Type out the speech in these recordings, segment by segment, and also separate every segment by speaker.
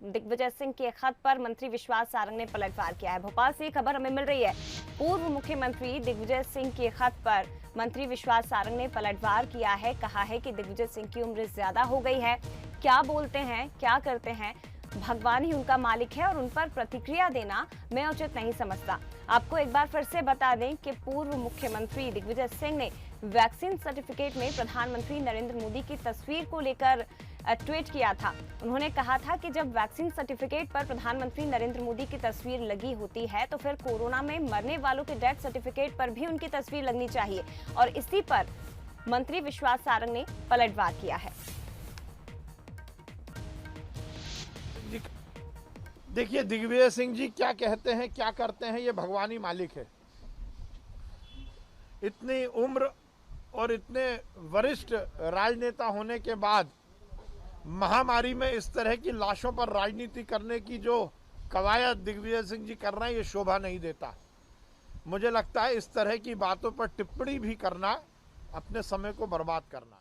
Speaker 1: दिग्विजय सिंह के खत पर मंत्री विश्वास सारंग ने पलटवार किया है। भोपाल से खबर हमें मिल रही है, पूर्व मुख्यमंत्री दिग्विजय सिंह के खत पर मंत्री विश्वास सारंग ने पलटवार किया है। कहा है कि दिग्विजय सिंह की उम्र ज्यादा हो गई है, क्या बोलते हैं क्या करते हैं भगवान ही उनका मालिक है और उन पर प्रतिक्रिया देना मैं उचित नहीं समझता। आपको एक बार फिर से बता दें कि पूर्व मुख्यमंत्री दिग्विजय सिंह ने वैक्सीन सर्टिफिकेट में प्रधानमंत्री नरेंद्र मोदी की तस्वीर को लेकर ट्वीट किया था। उन्होंने कहा था कि जब वैक्सीन सर्टिफिकेट पर प्रधानमंत्री नरेंद्र मोदी की तस्वीर लगी होती है तो फिर कोरोना में मरने वालों के डेथ सर्टिफिकेट पर भी उनकी तस्वीर लगनी चाहिए, और इसी पर मंत्री विश्वास सारंग ने पलटवार किया है।
Speaker 2: देखिए, दिग्विजय सिंह जी क्या कहते हैं क्या करते हैं ये भगवान ही मालिक है। इतनी उम्र और इतने वरिष्ठ राजनेता होने के बाद महामारी में इस तरह की लाशों पर राजनीति करने की जो कवायद दिग्विजय सिंह जी कर रहे हैं ये शोभा नहीं देता। मुझे लगता है इस तरह की बातों पर टिप्पणी भी करना अपने समय को बर्बाद करना।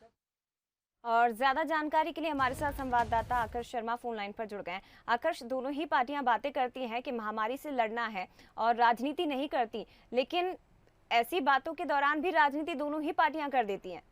Speaker 1: और ज्यादा जानकारी के लिए हमारे साथ संवाददाता आकर्ष शर्मा फोन लाइन पर जुड़ गए हैं। आकर्ष, दोनों ही पार्टियां बातें करती हैं कि महामारी से लड़ना है और राजनीति नहीं करती, लेकिन ऐसी बातों के दौरान भी राजनीति दोनों ही पार्टियां कर देती हैं।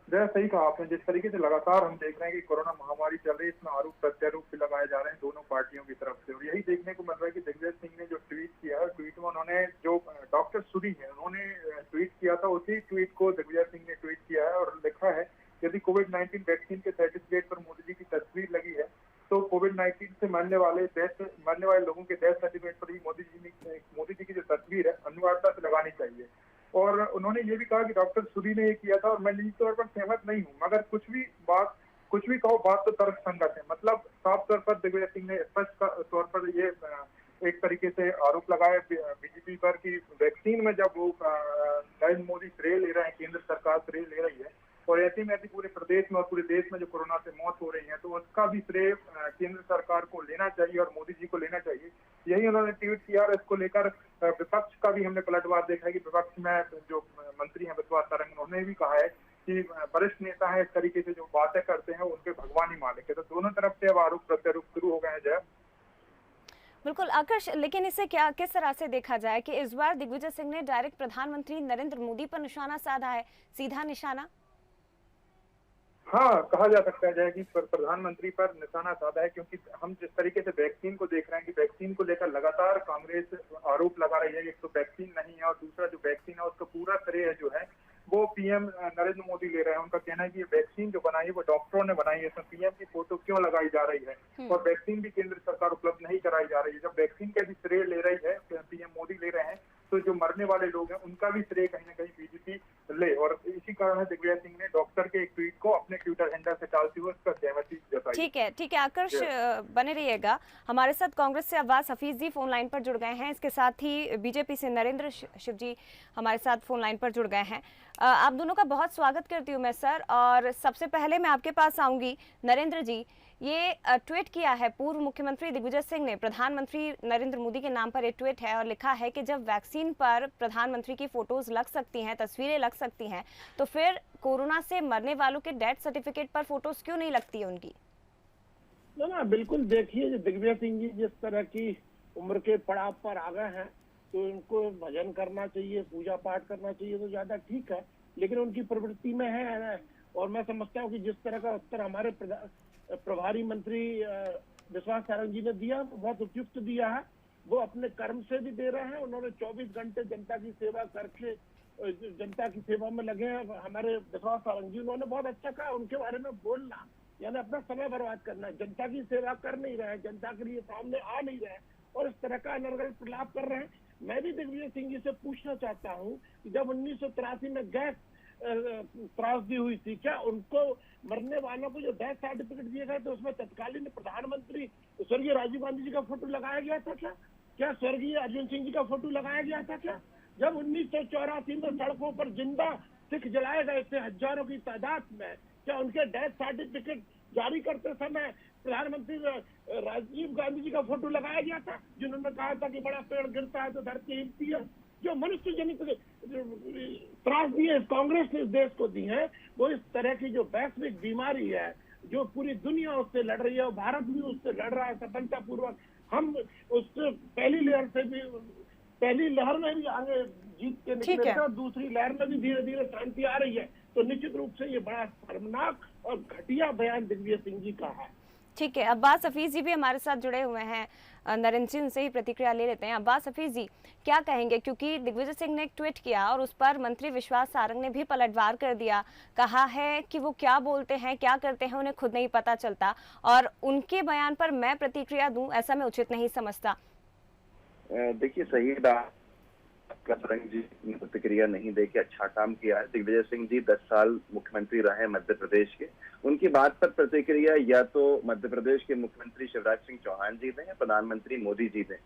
Speaker 3: जरा सही कहा आपने, जिस तरीके से लगातार हम देख रहे हैं कि कोरोना महामारी चल रही है, इसमें आरोप प्रत्यारोप भी लगाए जा रहे हैं दोनों पार्टियों की तरफ से। और यही देखने को मिल रहा है कि दिग्विजय सिंह ने जो ट्वीट किया है, ट्वीट में उन्होंने जो डॉक्टर सूरी है उन्होंने ट्वीट किया था, उसी ट्वीट को दिग्विजय सिंह ने ट्वीट किया है और लिखा है यदि कोविड-19 वैक्सीन के सर्टिफिकेट पर मोदी जी की तस्वीर लगी है तो कोविड-19 से मरने वाले लोगों के डेथ सर्टिफिकेट पर भी मोदी जी की जो तस्वीर है अनिवार्यता से लगानी चाहिए। और उन्होंने ये भी कहा कि डॉक्टर सूरी ने ये किया था और मैं निजी तौर पर सहमत नहीं हूँ, मगर कुछ भी कहो बात तो तर्क संगत है। मतलब साफ तौर पर दिग्विजय सिंह ने स्पष्ट तौर पर ये एक तरीके से आरोप लगाया बीजेपी पर कि वैक्सीन में जब वो नरेंद्र मोदी श्रेय ले रहे हैं, केंद्र सरकार श्रेय ले रही है और ऐसे में पूरे प्रदेश में और पूरे देश में जो कोरोना से मौत हो रही है तो उसका भी श्रेय केंद्र सरकार को लेना चाहिए और मोदी जी को लेना चाहिए। यही उन्होंने ट्वीट किया और इसको लेकर विपक्ष का भी हमने पलटवार देखा है कि विपक्ष में जो मंत्री हैं विश्वास सारंग, उन्होंने भी कहा है कि वरिष्ठ नेता है इस तरीके से जो बातें करते हैं उनके भगवान ही मालिक है। तो दोनों तरफ से अब आरोप प्रत्यारोप शुरू हो गए हैं। जय
Speaker 1: बिल्कुल आकर्ष, लेकिन इसे किस तरह से देखा जाए कि इस बार दिग्विजय सिंह ने डायरेक्ट प्रधानमंत्री नरेंद्र मोदी पर निशाना साधा है, सीधा निशाना?
Speaker 3: हाँ, कहा जा सकता है कि प्रधानमंत्री पर निशाना साधा है, क्योंकि हम जिस तरीके से वैक्सीन को देख रहे हैं कि वैक्सीन को लेकर लगातार कांग्रेस आरोप लगा रही है कि एक तो वैक्सीन नहीं है और दूसरा जो वैक्सीन है उसका पूरा श्रेय जो है वो पीएम नरेंद्र मोदी ले रहे हैं। उनका कहना है कि ये वैक्सीन जो बनाई है वो डॉक्टरों ने बनाई है, इसमें पीएम की फोटो क्यों लगाई जा रही है और वैक्सीन भी केंद्र सरकार उपलब्ध नहीं कराई जा रही है। जब वैक्सीन का भी श्रेय ले रही है पीएम मोदी ले रहे हैं तो जो मरने वाले लोग हैं उनका भी श्रेय कहीं ना कहीं बीजेपी ले, और इसी कारण है दिग्विजय सिंह ने डॉक्टर के एक ट्वीट को अपने ट्विटर हैंडल से डालते हुए उसका सहमति जताई।
Speaker 1: ठीक है आकर्ष, बने रहिएगा हमारे साथ। कांग्रेस से अब्बास हफीज जी फोन लाइन पर जुड़ गए हैं, इसके साथ ही बीजेपी से नरेंद्र शिव जी हमारे साथ फोन लाइन पर जुड़ गए हैं। आप दोनों का बहुत स्वागत करती हूँ मैं सर, और सबसे पहले मैं आपके पास आऊंगी। नरेंद्र जी, ये ट्वीट किया है पूर्व मुख्यमंत्री दिग्विजय सिंह ने, प्रधानमंत्री नरेंद्र मोदी के नाम पर ये ट्वीट है और लिखा है कि जब वैक्सीन पर प्रधानमंत्री की फोटोज लग सकती हैं, तस्वीरें लग सकती हैं, तो फिर कोरोना से मरने वालों के डेथ सर्टिफिकेट पर फोटोज क्यों नहीं लगती है उनकी?
Speaker 4: ना बिल्कुल, देखिए दिग्विजय सिंह जी जिस तरह की उम्र के पड़ाव पर आ गए हैं तो उनको भजन करना चाहिए, पूजा पाठ करना चाहिए तो ज्यादा ठीक है, लेकिन उनकी प्रवृत्ति में है ना। और मैं समझता हूँ कि जिस तरह का उत्तर हमारे प्रभारी मंत्री विश्वास सारंग जी ने दिया बहुत उपयुक्त दिया है। वो अपने कर्म से भी दे रहे हैं, उन्होंने 24 घंटे जनता की सेवा करके जनता की सेवा में लगे हैं। हमारे विश्वास सारंग जी उन्होंने बहुत अच्छा कहा, उनके बारे में बोलना यानी अपना समय बर्बाद करना, जनता की सेवा कर नहीं रहे, जनता के लिए सामने आ नहीं रहे और इस तरह का अनर्गल प्रलाप कर रहे हैं। मैं भी दिग्विजय सिंह जी से पूछना चाहता हूँ कि जब 1983 में गैस त्रासदी हुई थी, क्या उनको मरने वालों को जो डेथ सर्टिफिकेट दिए गए तो उसमें तत्कालीन प्रधानमंत्री स्वर्गीय राजीव गांधी जी का फोटो लगाया गया था क्या स्वर्गीय अर्जुन सिंह जी का फोटो लगाया गया था क्या? जब 1984 में सड़कों पर जिंदा सिख जलाए गए थे हजारों की तादाद में, क्या उनके डेथ सर्टिफिकेट जारी करते समय प्रधानमंत्री राजीव गांधी जी का फोटो लगाया गया था, जिन्होंने कहा था कि बड़ा पेड़ गिरता है तो धरती हिलती है? जो मनुष्य जनित त्रासदी है कांग्रेस ने इस देश को दी है, वो इस तरह की जो वैश्विक बीमारी है जो पूरी दुनिया उससे लड़ रही है और भारत भी उससे लड़ रहा है सफलतापूर्वक। हम उससे पहली लहर में भी आगे जीत के निकले थे और दूसरी लहर में भी धीरे धीरे शांति आ रही है। तो निश्चित रूप से ये बड़ा शर्मनाक और घटिया बयान दिग्विजय सिंह जी का है।
Speaker 1: ठीक है, अब्बास हफीज जी भी हमारे साथ जुड़े हुए हैं, नरेंद्र जी उनसे ही प्रतिक्रिया ले लेते हैं। अब्बास हफीज जी क्या कहेंगे, क्योंकि दिग्विजय सिंह ने एक ट्वीट किया और उस पर मंत्री विश्वास सारंग ने भी पलटवार कर दिया, कहा है कि वो क्या बोलते हैं क्या करते हैं उन्हें खुद नहीं पता चलता और उनके बयान पर मैं प्रतिक्रिया दूं ऐसा मैं उचित नहीं समझता।
Speaker 5: देखिए सही बात, सारंग जी ने प्रतिक्रिया नहीं दे के अच्छा काम किया है। दिग्विजय सिंह जी 10 साल मुख्यमंत्री रहे मध्य प्रदेश के, उनकी बात पर प्रतिक्रिया या तो मध्य प्रदेश के मुख्यमंत्री शिवराज सिंह चौहान जी दें या प्रधानमंत्री मोदी जी दें।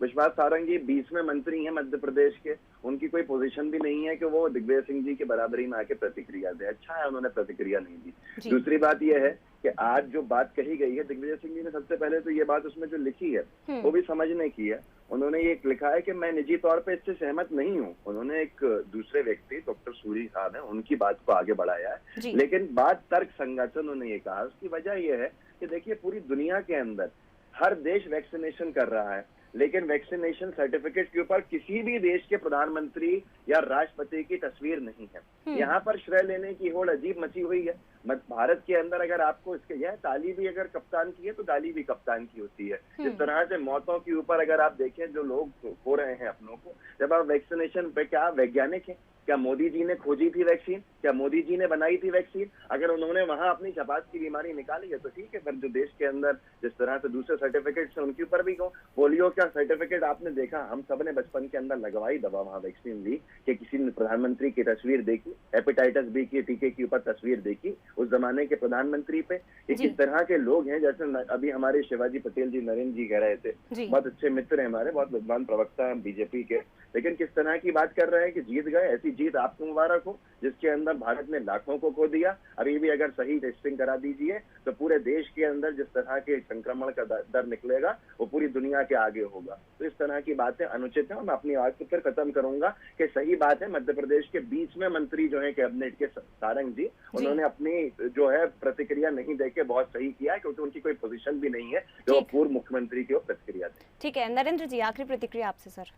Speaker 5: विश्वास सारंग जी 20वें मंत्री हैं मध्य प्रदेश के, उनकी कोई पोजीशन भी नहीं है कि वो दिग्विजय सिंह जी के बराबरी में आके प्रतिक्रिया दे। अच्छा है उन्होंने प्रतिक्रिया नहीं दी। दूसरी बात यह है कि आज जो बात कही गई है, दिग्विजय सिंह जी ने सबसे पहले तो ये बात उसमें जो लिखी है वो भी समझने की है। उन्होंने ये लिखा है कि मैं निजी तौर पे इससे सहमत नहीं हूँ। उन्होंने एक दूसरे व्यक्ति डॉक्टर सूरी साहब है उनकी बात को आगे बढ़ाया है, लेकिन बात तर्क संगत उन्होंने ये कहा। उसकी वजह यह है कि देखिए पूरी दुनिया के अंदर हर देश वैक्सीनेशन कर रहा है, लेकिन वैक्सीनेशन सर्टिफिकेट के ऊपर किसी भी देश के प्रधानमंत्री या राष्ट्रपति की तस्वीर नहीं है। यहाँ पर श्रेय लेने की होड़ अजीब मची हुई है। भारत के अंदर अगर आपको इसके यह ताली भी अगर कप्तान की है तो डाली भी कप्तान की होती है। इस तरह से मौतों के ऊपर अगर आप देखें जो लोग हो रहे हैं अपनों को, जब आप वैक्सीनेशन पे क्या वैज्ञानिक है? क्या मोदी जी ने खोजी थी वैक्सीन? क्या मोदी जी ने बनाई थी वैक्सीन? अगर उन्होंने वहां अपनी छपास की बीमारी निकाली है तो ठीक है, फिर जो देश के अंदर जिस तरह से दूसरे सर्टिफिकेट से उनके ऊपर भी हो। पोलियो का सर्टिफिकेट आपने देखा, हम सब ने बचपन के अंदर लगवाई दवा, वहां वैक्सीन ली कि किसी ने प्रधानमंत्री की तस्वीर देखी, हेपेटाइटिस बी के टीके के ऊपर तस्वीर देखी उस जमाने के प्रधानमंत्री पे। किस तरह के लोग हैं, जैसे अभी हमारे शिवाजी पटेल जी नरेंद्र जी कह रहे थे, बहुत अच्छे मित्र हैं हमारे, बहुत विद्वान प्रवक्ता हैं बीजेपी के, लेकिन किस तरह की बात कर रहे हैं कि जीत गए। ऐसी जीत आपको मुबारक हो जिसके अंदर भारत ने लाखों को खो दिया। अभी भी अगर सही टेस्टिंग करा दीजिए तो पूरे देश के अंदर जिस तरह के संक्रमण का दर निकलेगा वो पूरी दुनिया के आगे होगा। तो इस तरह की बातें अनुचित है। मैं अपनी बात को फिर खत्म करूंगा कि सही बात है, मध्य प्रदेश के 20वें मंत्री जो है कैबिनेट के सारंग जी, उन्होंने अपनी जो है प्रतिक्रिया नहीं देके बहुत सही किया है, क्योंकि उनकी कोई पोजीशन भी नहीं है जो पूर्व मुख्यमंत्री की प्रतिक्रिया दे।
Speaker 1: ठीक है, नरेंद्र जी आखिरी प्रतिक्रिया आपसे सर।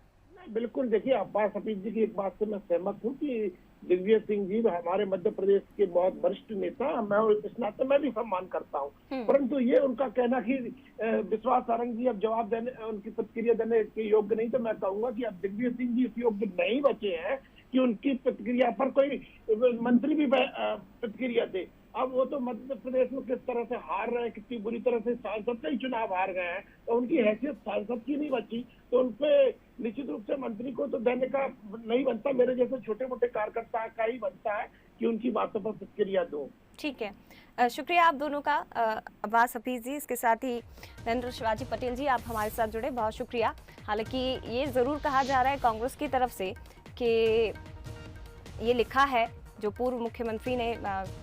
Speaker 4: बिल्कुल, देखिए अब्बास हफीज जी की एक बात से मैं सहमत हूँ कि दिग्विजय सिंह जी हमारे मध्य प्रदेश के बहुत वरिष्ठ नेता, मैं इस नाते मैं भी सम्मान करता हूँ, परंतु ये उनका कहना कि विश्वास सारंग जी अब जवाब देने उनकी प्रतिक्रिया देने के योग्य नहीं, तो मैं कहूंगा कि अब दिग्विजय सिंह जी इस योग्य नहीं बचे हैं कि उनकी प्रतिक्रिया पर कोई मंत्री भी प्रतिक्रिया दे। अब वो तो मध्य प्रदेश में किस तरह से हार रहे हैं, कितनी बुरी तरह से सांसद से ही चुनाव हार गए हैं, तो उनकी हैसियत सांसद की नहीं बची, तो उनपे निश्चित रूप से मंत्री को तो देने का नहीं बनता, मेरे जैसे छोटे मोटे कार्यकर्ता का ही बनता है कि उनकी बातों पर प्रतिक्रिया दो।
Speaker 1: ठीक है, शुक्रिया आप दोनों का, अब्बास हफीज जी, इसके साथ ही नरेंद्र शिवाजी पटेल जी, आप हमारे साथ जुड़े, बहुत शुक्रिया। हालांकि ये ज़रूर कहा जा रहा है कांग्रेस की तरफ से कि ये लिखा है, जो पूर्व मुख्यमंत्री ने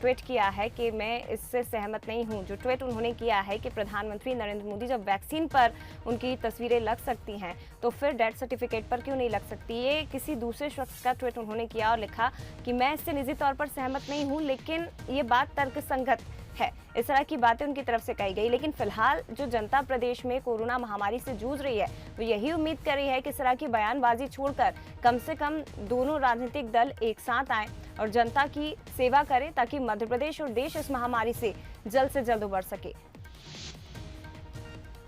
Speaker 1: ट्वीट किया है कि मैं इससे सहमत नहीं हूं। जो ट्वीट उन्होंने किया है कि प्रधानमंत्री नरेंद्र मोदी जब वैक्सीन पर उनकी तस्वीरें लग सकती हैं तो फिर डेथ सर्टिफिकेट पर क्यों नहीं लग सकती। ये किसी दूसरे शख्स का ट्वीट उन्होंने किया और लिखा कि मैं इससे निजी तौर पर सहमत नहीं हूं, लेकिन ये बात तर्कसंगत है। इस तरह की बातें उनकी तरफ से कही गई। लेकिन फिलहाल जो जनता प्रदेश में कोरोना महामारी से जूझ रही है वो यही उम्मीद कर रही है कि इस तरह की बयानबाजी छोड़कर कम से कम दोनों राजनीतिक दल एक साथ आएं और जनता की सेवा करें, ताकि मध्य प्रदेश और देश इस महामारी से जल्द उबर सके।